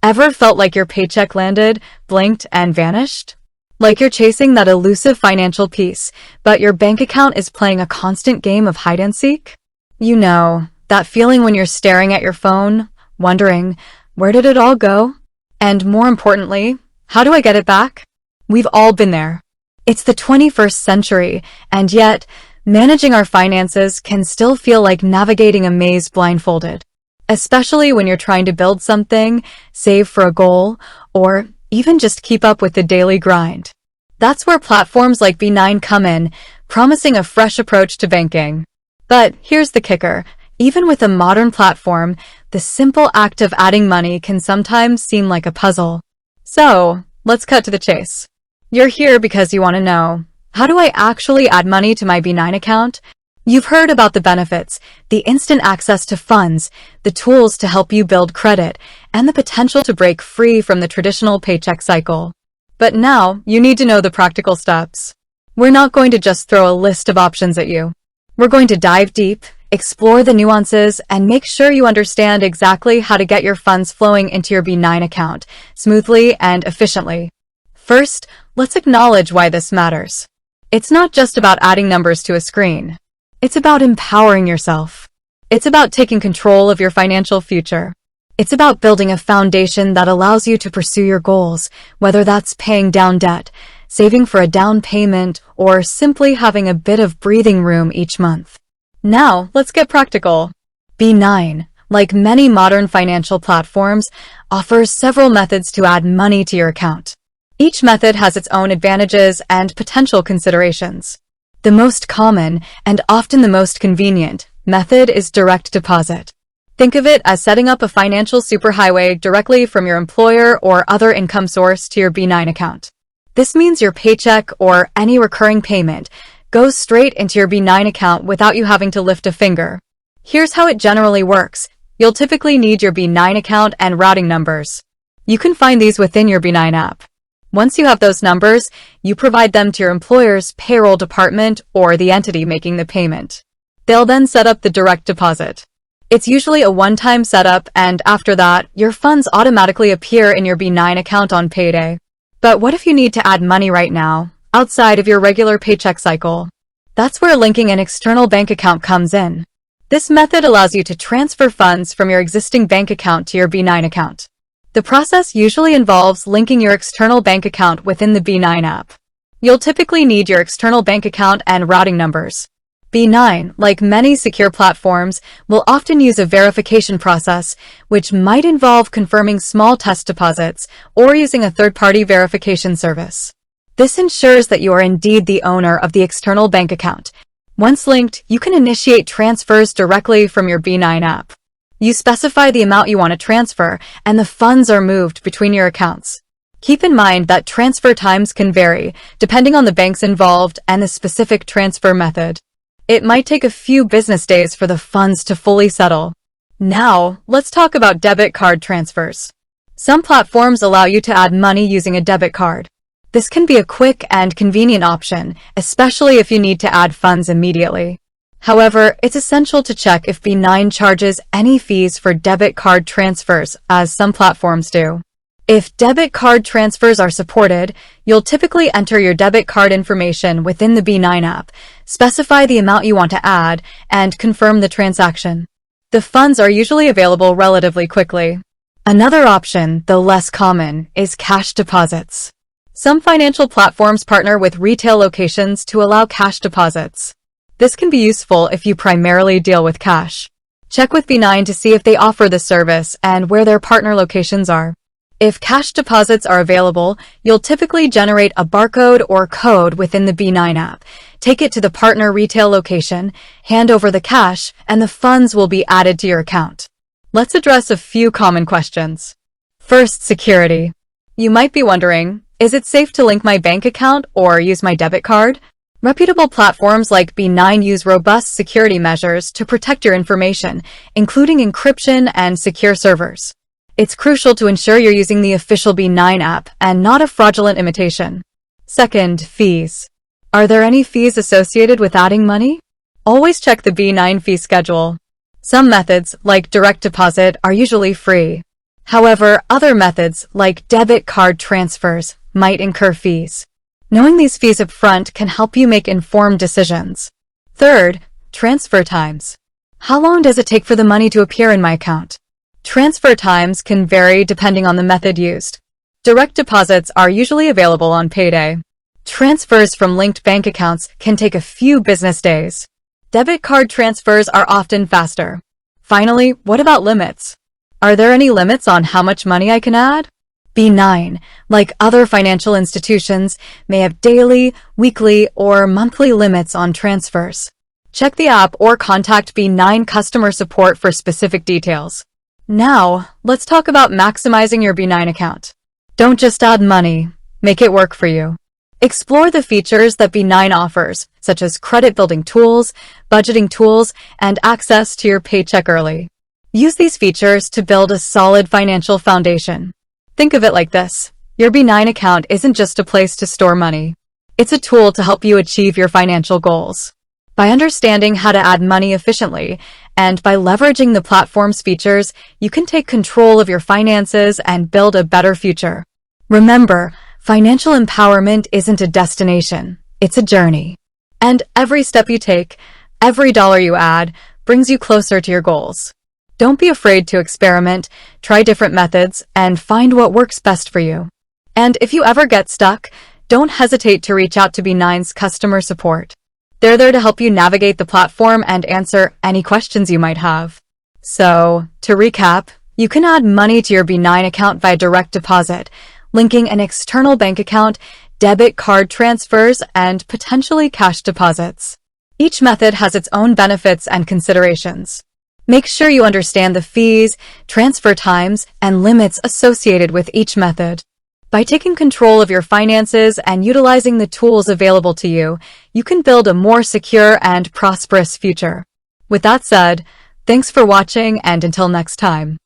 Ever felt like your paycheck landed, blinked, and vanished? Like you're chasing that elusive financial piece, but your bank account is playing a constant game of hide and seek? You know, that feeling when you're staring at your phone, wondering, where did it all go? And more importantly, how do I get it back? We've all been there. It's the 21st century, and yet, managing our finances can still feel like navigating a maze blindfolded. Especially when you're trying to build something, save for a goal, or even just keep up with the daily grind. That's where platforms like B9 come in, promising a fresh approach to banking. But here's the kicker. Even with a modern platform, the simple act of adding money can sometimes seem like a puzzle. So, let's cut to the chase. You're here because you want to know, how do I actually add money to my B9 account? You've heard about the benefits, the instant access to funds, the tools to help you build credit, and the potential to break free from the traditional paycheck cycle. But now, you need to know the practical steps. We're not going to just throw a list of options at you. We're going to dive deep, explore the nuances, and make sure you understand exactly how to get your funds flowing into your B9 account, smoothly and efficiently. First, let's acknowledge why this matters. It's not just about adding numbers to a screen. It's about empowering yourself. It's about taking control of your financial future. It's about building a foundation that allows you to pursue your goals, whether that's paying down debt, saving for a down payment, or simply having a bit of breathing room each month. Now, let's get practical. B9, like many modern financial platforms, offers several methods to add money to your account. Each method has its own advantages and potential considerations. The most common, and often the most convenient, method is direct deposit. Think of it as setting up a financial superhighway directly from your employer or other income source to your B9 account. This means your paycheck or any recurring payment goes straight into your B9 account without you having to lift a finger. Here's how it generally works. You'll typically need your B9 account and routing numbers. You can find these within your B9 app. Once you have those numbers, you provide them to your employer's payroll department or the entity making the payment. They'll then set up the direct deposit. It's usually a one-time setup, and after that, your funds automatically appear in your B9 account on payday. But what if you need to add money right now, outside of your regular paycheck cycle? That's where linking an external bank account comes in. This method allows you to transfer funds from your existing bank account to your B9 account. The process usually involves linking your external bank account within the B9 app. You'll typically need your external bank account and routing numbers. B9, like many secure platforms, will often use a verification process, which might involve confirming small test deposits or using a third-party verification service. This ensures that you are indeed the owner of the external bank account. Once linked, you can initiate transfers directly from your B9 app. You specify the amount you want to transfer, and the funds are moved between your accounts. Keep in mind that transfer times can vary, depending on the banks involved and the specific transfer method. It might take a few business days for the funds to fully settle. Now, let's talk about debit card transfers. Some platforms allow you to add money using a debit card. This can be a quick and convenient option, especially if you need to add funds immediately. However, it's essential to check if B9 charges any fees for debit card transfers, as some platforms do. If debit card transfers are supported, you'll typically enter your debit card information within the B9 app, specify the amount you want to add, and confirm the transaction. The funds are usually available relatively quickly. Another option, though less common, is cash deposits. Some financial platforms partner with retail locations to allow cash deposits. This can be useful if you primarily deal with cash. Check with B9 to see if they offer this service and where their partner locations are. If cash deposits are available, you'll typically generate a barcode or code within the B9 app, take it to the partner retail location, hand over the cash, and the funds will be added to your account. Let's address a few common questions. First, security. You might be wondering, is it safe to link my bank account or use my debit card? Reputable platforms like B9 use robust security measures to protect your information, including encryption and secure servers. It's crucial to ensure you're using the official B9 app and not a fraudulent imitation. Second, fees. Are there any fees associated with adding money? Always check the B9 fee schedule. Some methods, like direct deposit, are usually free. However, other methods, like debit card transfers, might incur fees. Knowing these fees up front can help you make informed decisions. Third, transfer times. How long does it take for the money to appear in my account? Transfer times can vary depending on the method used. Direct deposits are usually available on payday. Transfers from linked bank accounts can take a few business days. Debit card transfers are often faster. Finally, what about limits? Are there any limits on how much money I can add? B9, like other financial institutions, may have daily, weekly, or monthly limits on transfers. Check the app or contact B9 customer support for specific details. Now, let's talk about maximizing your B9 account. Don't just add money, make it work for you. Explore the features that B9 offers, such as credit building tools, budgeting tools, and access to your paycheck early. Use these features to build a solid financial foundation. Think of it like this. Your B9 account isn't just a place to store money. It's a tool to help you achieve your financial goals. By understanding how to add money efficiently, and by leveraging the platform's features, you can take control of your finances and build a better future. Remember, financial empowerment isn't a destination, it's a journey. And every step you take, every dollar you add, brings you closer to your goals. Don't be afraid to experiment, try different methods, and find what works best for you. And if you ever get stuck, don't hesitate to reach out to B9's customer support. They're there to help you navigate the platform and answer any questions you might have. So, to recap, you can add money to your B9 account via direct deposit, linking an external bank account, debit card transfers, and potentially cash deposits. Each method has its own benefits and considerations. Make sure you understand the fees, transfer times, and limits associated with each method. By taking control of your finances and utilizing the tools available to you, you can build a more secure and prosperous future. With that said, thanks for watching, and until next time.